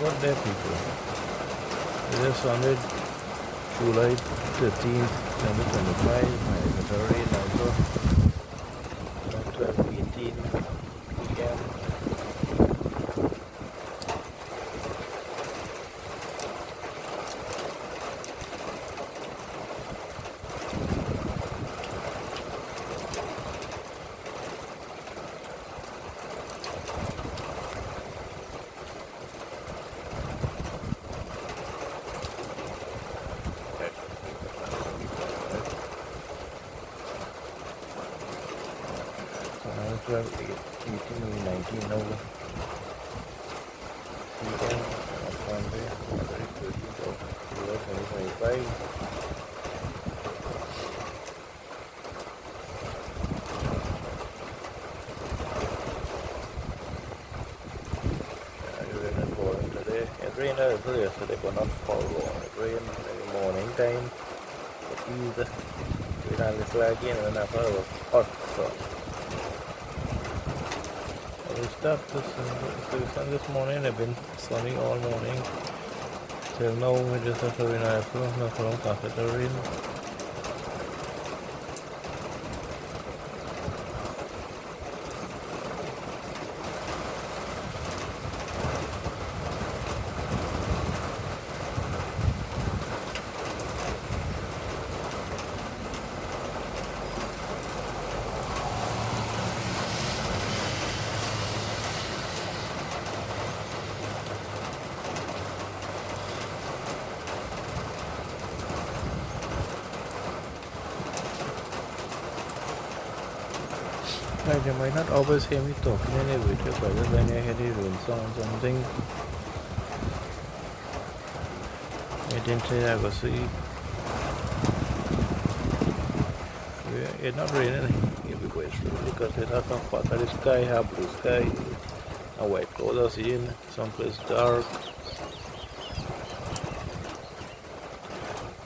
What day, people? It is Sunday, July 13th, 2025. My inventory now 12:18 p.m. Okay. 12:18, 19 hours p.m. on Sunday, February 13th of July 2025. It rained pouring today. It rained a little yesterday, but not for long. It rained in the morning time. It eased. It a little again, and then after it was hot. So we start this morning. I've been sunny all morning. Till now, we just have to rain. Not long after the rain. Like, you might not always hear me talking in a video, but just when you hear the rain sound something, I didn't say I was see. It's not raining everywhere because it's not some part of the sky have blue sky and white clouds are seen, someplace dark.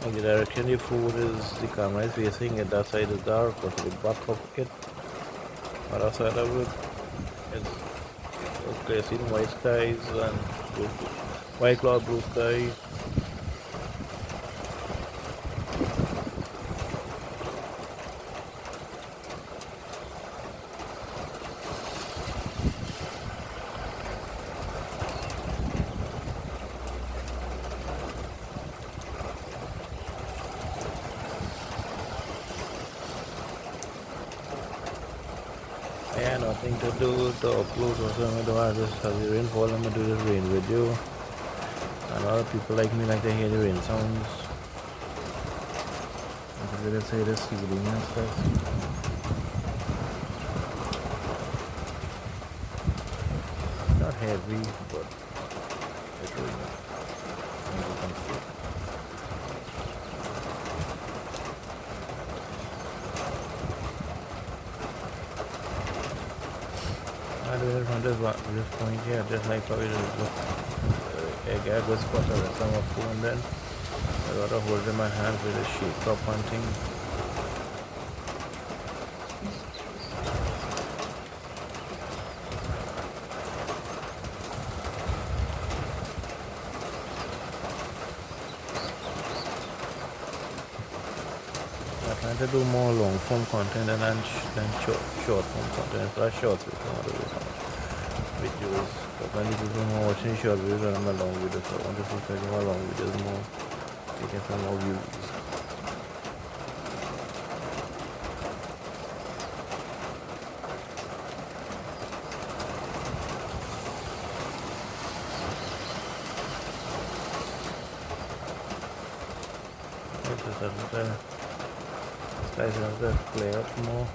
And the direction the food is, the camera is facing it, that side is dark, but the back of it, other side of it, is okay, seen white skies and blue, white cloud, blue sky. Yeah, nothing to do to upload or something. I don't have this as the rainfall. I'm gonna do this rain video. And a lot of people like me like to hear the rain sounds. I'm gonna say the ceiling and stuff. Not heavy, but it's raining. As you can see. I do it from this point here, just like how it is. I get a good spot of the summer food, and then I gotta hold in my hand with a shake up and thing. I'm trying to do more long form content than short form content. So short videos. But when people are watching short videos and I'm a long video, so I want to see if I can long videos more, taking some more views. Skies have to clear up more.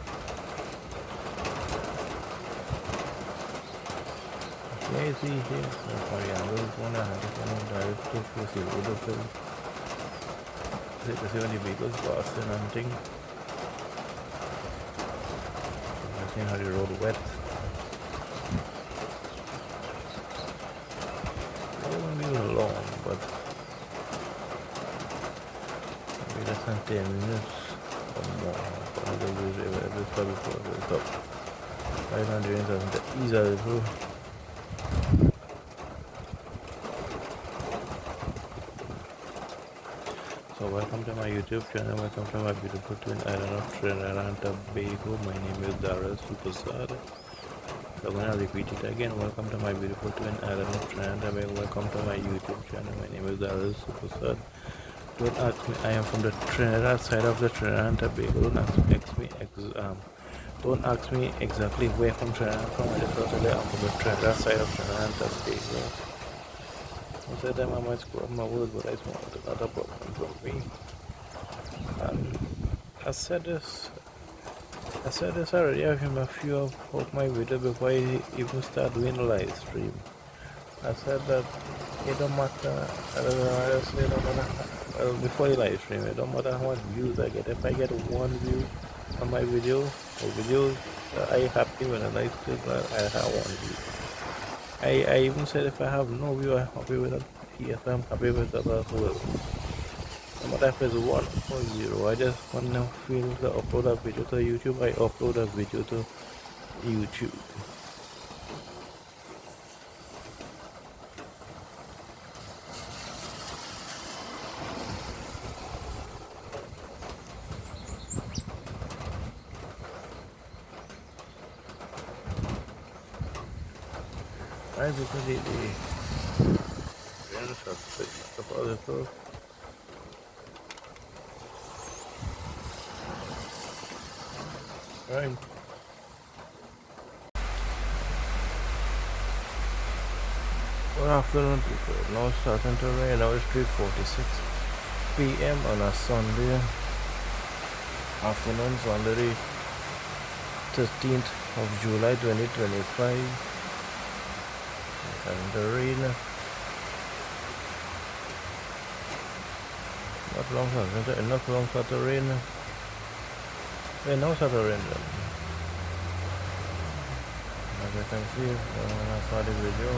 Yeah, you see here, the coriander is one I had to direct to see the film. See the 70 vehicles passing and thing. I think how the road wet. It won't be long, but maybe less than 10 minutes or more. Probably probably for the top. 500 is easily through. So welcome to my YouTube channel, welcome to my beautiful twin island of Trinidad and Tobago. My name is Daryl Supersad. So I'm gonna repeat it again. Welcome to my beautiful twin island of Trinidad and Tobago. Welcome to my YouTube channel. My name is Daryl Supersad. Don't ask me, I am from the Trinidad side of the Trinidad and Tobago. Don't ask me exactly where from Trinidad I'm from. I just want to say I'm from the Trinidad side of Trinidad and Tobago. Most of the time I might screw up my words, but I just want to not a problem for me. And I said this already. I've seen a few of my videos before I even start doing a live stream. I said that it don't matter. I just say it don't matter. Before you live stream, it don't matter how much views I get. If I get one view on my video or videos, I happy when I live stream. I have one view. I even said if I have no view, I'm happy with it. Yes, I'm happy with that as well. No matter if it's 1 or 0, I just want to feel to upload a video to YouTube. I upload a video to YouTube. I because the right. Good afternoon, people. Now it's starting to rain. Now it's 3:46 p.m. on a Sunday afternoon, Sunday the 13th of July 2025. And the rain. Not long start to rain. Yeah, now start to rain then. As you can see, when I saw the video.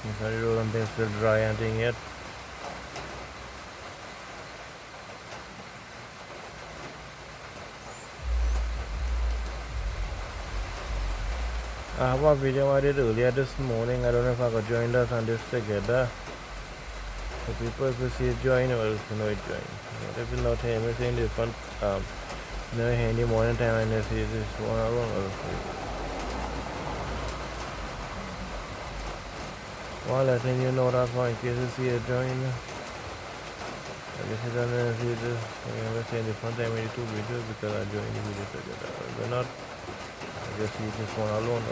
Inside the road and things still dry and thing yet. I have a video I did earlier this morning. I don't know if I could join us on this together. So people if you see it join or if you know it join. But if you not hear me saying different you know in the morning time and you see this one alone. Well, letting you know that one in case you see it join. I guess you don't see this. I'm going to say different time in the two videos because I joined the video together. If you're not, I just see this one alone.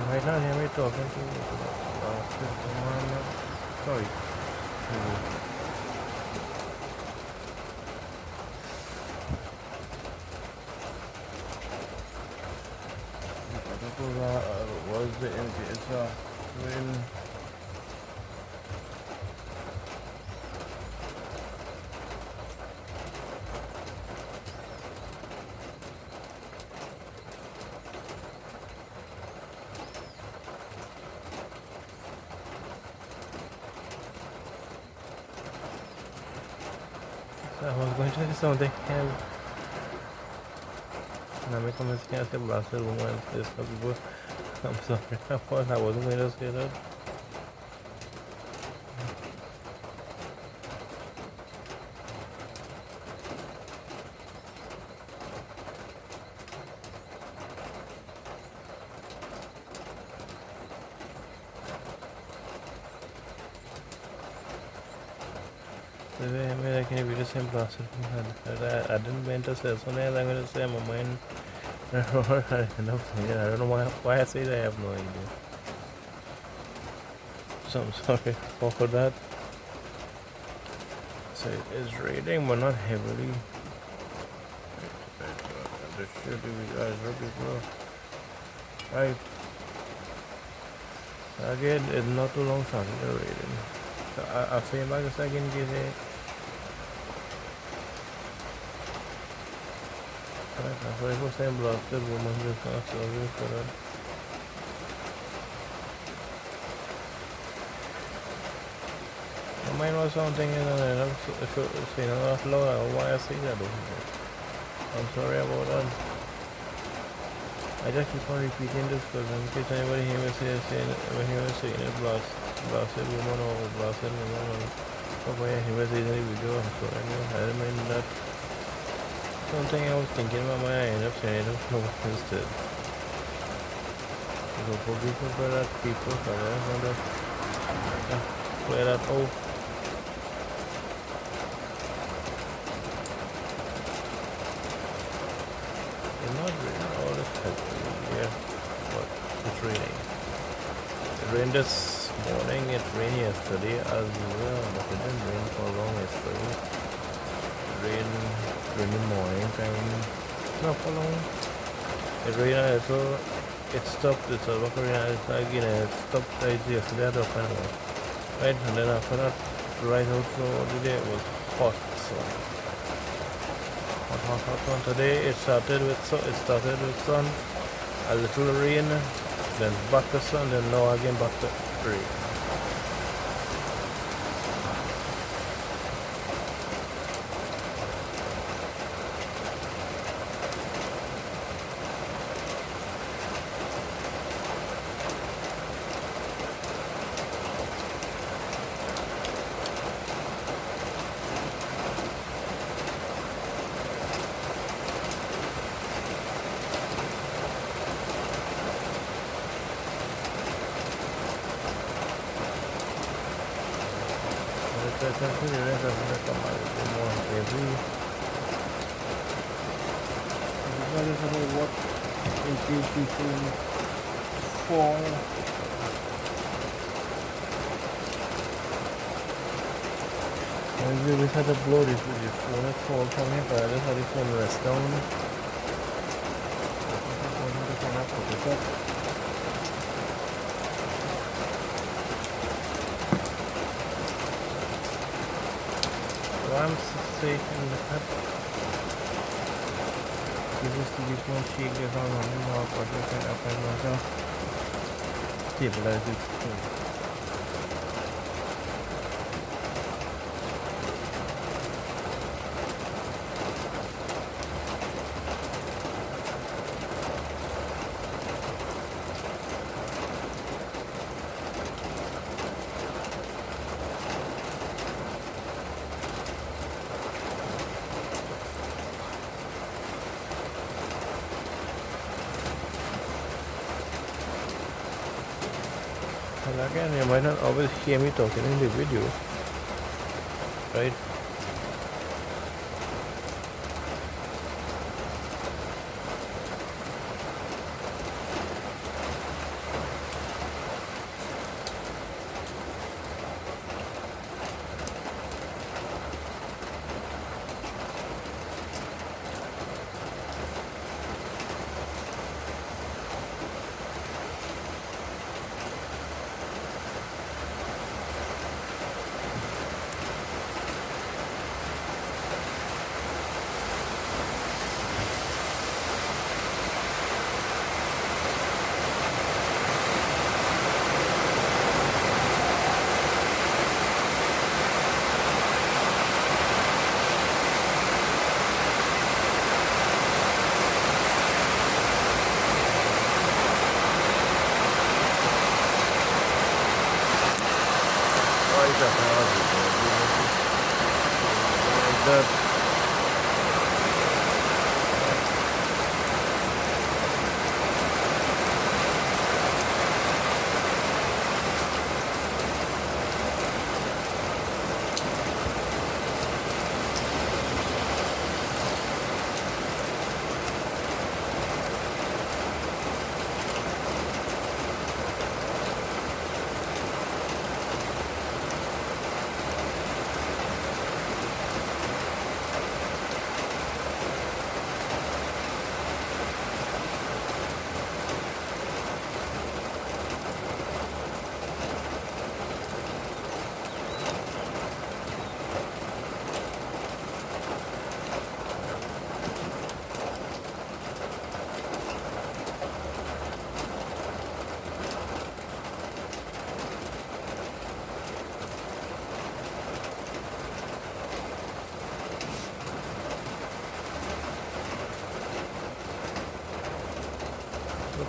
Right now, here we're talking to sorry. Was the MPS when I was going to say something and me comencé a hacer blaster woman this people. I'm sorry, I wasn't going to say that. I can be the same blaster. I didn't mean to say something. I'm going to say my mind. I don't know why I say that. I have no idea. So I'm sorry for that. So it is raining, but not heavily. the shit do we guys rugby, bro? Right. Again, it's not too long time rating. So I'll say back a second, give it. That's why I was saying blasted woman just not service for that. I might know something in there, saying enough low, I don't want to see that. I'm sorry about that. I just keep on repeating this because in case anybody hear me saying when he was saying it blasted woman or blasted woman or something he was saying in the video, so anyway, I didn't mind that. Something I was thinking about my I ended up saying it instead. So forgive me for that people, but I want to play that out. It's not raining all this time here, but it's raining. It rained this morning, it rained yesterday as well, but it didn't rain for long yesterday. It rained in the morning time, not for long. It rained so it stopped, it's a rock rain again, it stopped yesterday at the final. Right, and then after that, right out so the day it was hot, so hot. Today it started with sun, a little rain, then back to sun, then now again back to rain. What is between 4 I wish I had a blow this with your phone. It's fall from here, but I just had the phone rest down. So I'm safe in the cut. This is the phone shake this on more project and up and myself. Stabilize this phone. And again, you might not always hear me talking in the video, right?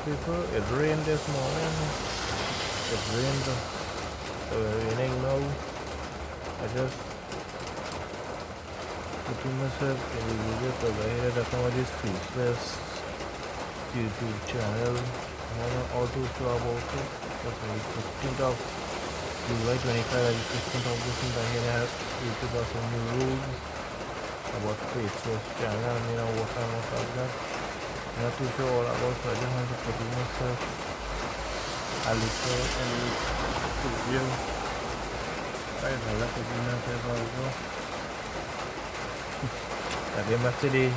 people. It rained this morning. It rained. Raining now. I just putting myself in the video because I heard that some of these faceless YouTube channel. I'm not all too sure about it. But on the 15th of July 25, the 15th of this month, I heard YouTube has some new rules about faceless channel. You know what I'm about that. I'm not too sure all about it. I just want to put myself a little in the review. I don't know, put myself also. Again, yesterday.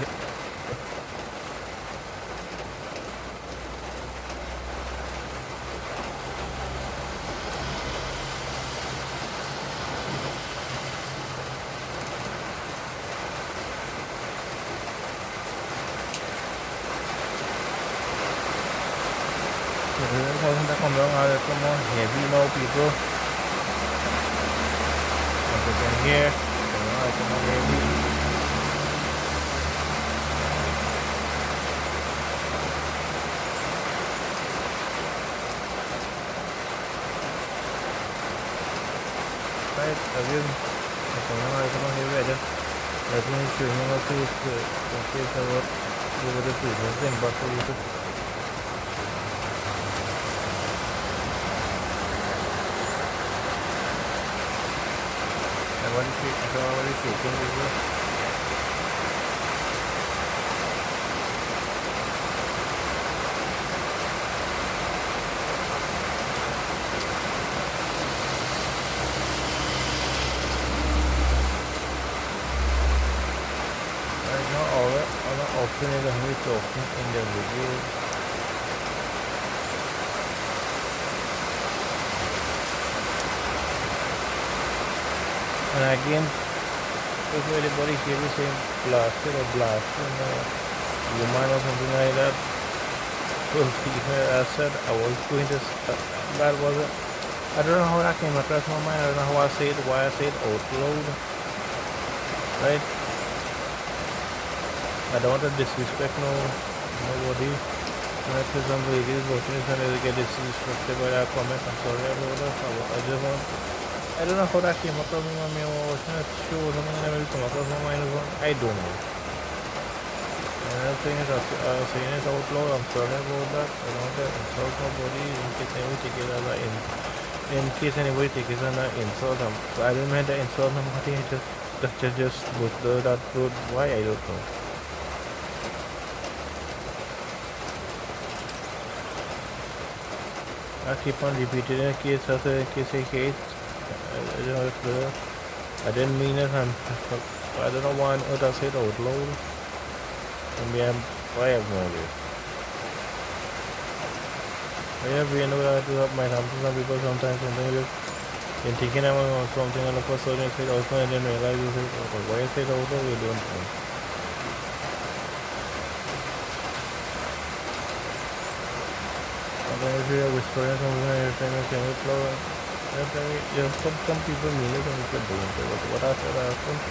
Come down, come on, heavy now, people. As you can hear, come on, heavy. Right, again, come on, heavy. Let me show you how to face over the previous thing, but for you to. What is shaking this way? Right now, all the option is only talking in the video. And again, if anybody here is saying blasted or blasting woman or something like that, so I said I was going to, that was it. I don't know how that came across my mind. I don't know how I say it, why I say it out loud. Right? I don't want to disrespect nobody. And I see some ladies watching this and they get disrespected by that comment. I'm sorry about that. I don't know how that came across my mind. I was watching a show or something and I will come across my mind. I don't know. And I'm saying it out loud. I'm sorry about that. I don't want to insult nobody in case anybody take it as an insult. I didn't mean to insult nobody. I just looked that road. Why? I don't know. I keep on repeating in case I hate. I didn't mean it, and I don't know why on earth I said out loud. I have no idea. We know that might happen to some people sometimes. Something just in thinking about something and the person said also and then realize you say, okay, why I said out loud, we don't know. Sometimes if you're whispering something and you're trying to say it loud, some people mean it, some people don't. What I said, I happened.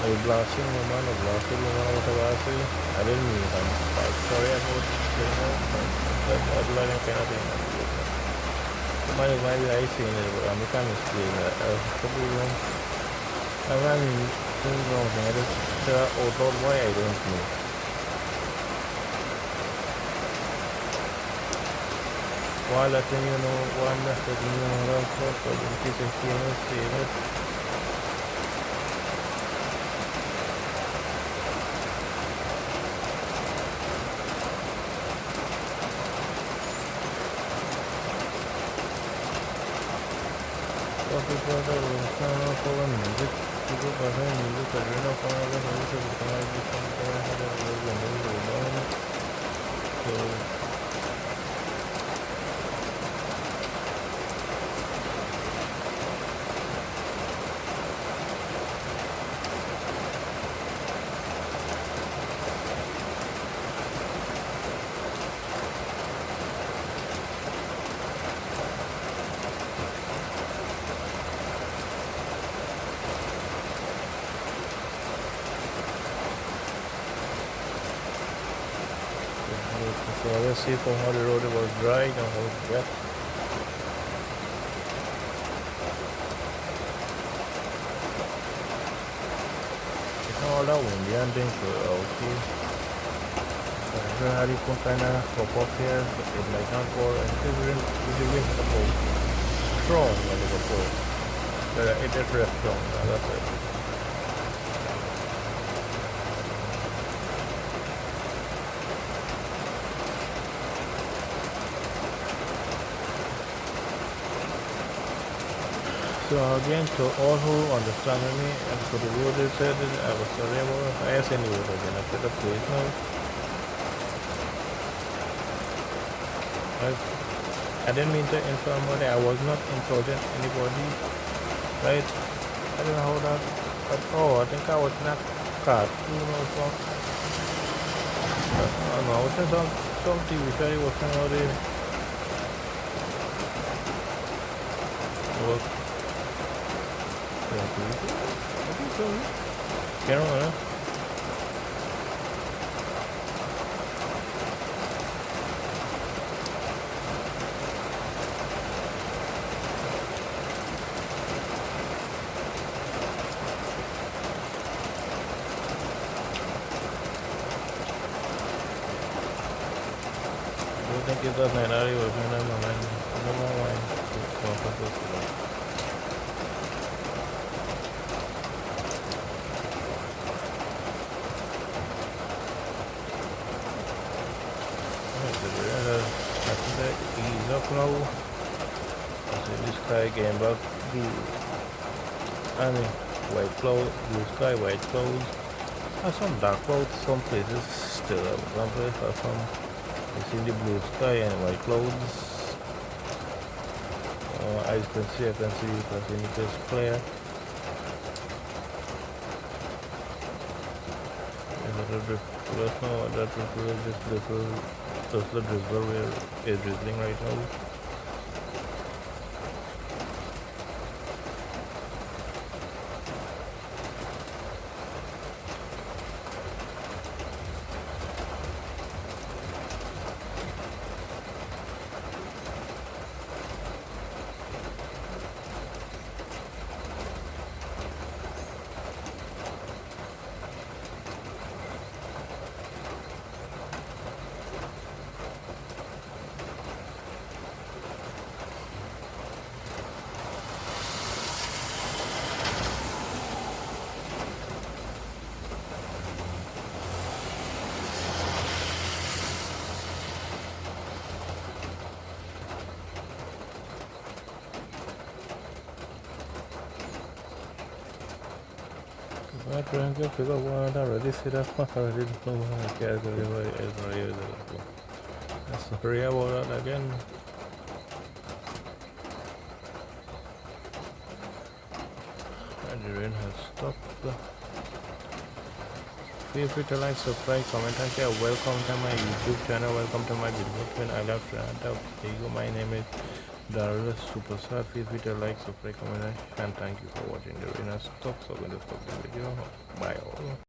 I was blasting woman or blasting woman or whatever I say. I didn't mean it. I'm sorry about saying that. That's like kind of thing. Somebody might be I saying it, but I'm kind of saying that. I'm not doing the wrong thing. I just said out loud why I don't know. While letting you know, while letting you know that for in case I say it. People that will follow music, people prefer music, I don't know for other services, it might be something I had a little so let's see from how the road was dry and how it's wet. It's not all that windy and things out here. Hari pun kinda pop up here, but it might not pour and it is wind support strong when it was pour. But it is very strong, that's it. So again, to all who understand me and for the road they said, I was sorry about I asked any road again after the place now. I didn't mean to inform anybody, I was not insulting anybody, right? I don't know how that, but oh, I think I was in a cartoon or something. I don't know, I was in some TV show they was saying how they was, I think so, can't remember. I think it's a scenario of an moment. No more wine. I think that ease up now. So this sky getting back blue. I mean, white cloud, blue sky, white clouds. There's some dark clouds, some places still. Some places have some. You see the blue sky and white clouds. As you can see, it is clear. There's a little bit, that's not that little drizzle where it's drizzling right now. I'm trying to figure out what I already said that I already don't know how to get it. Sorry about that again. And the rain has stopped. Feel free to like, subscribe, comment and share. Welcome to my YouTube channel. Welcome to my beautiful friend. I love Shantab. There you go. My name is Darula Superstar. Feel free to like, subscribe, comment and thank you for watching. The rain has stopped. So I'm going to stop the video. Bye all.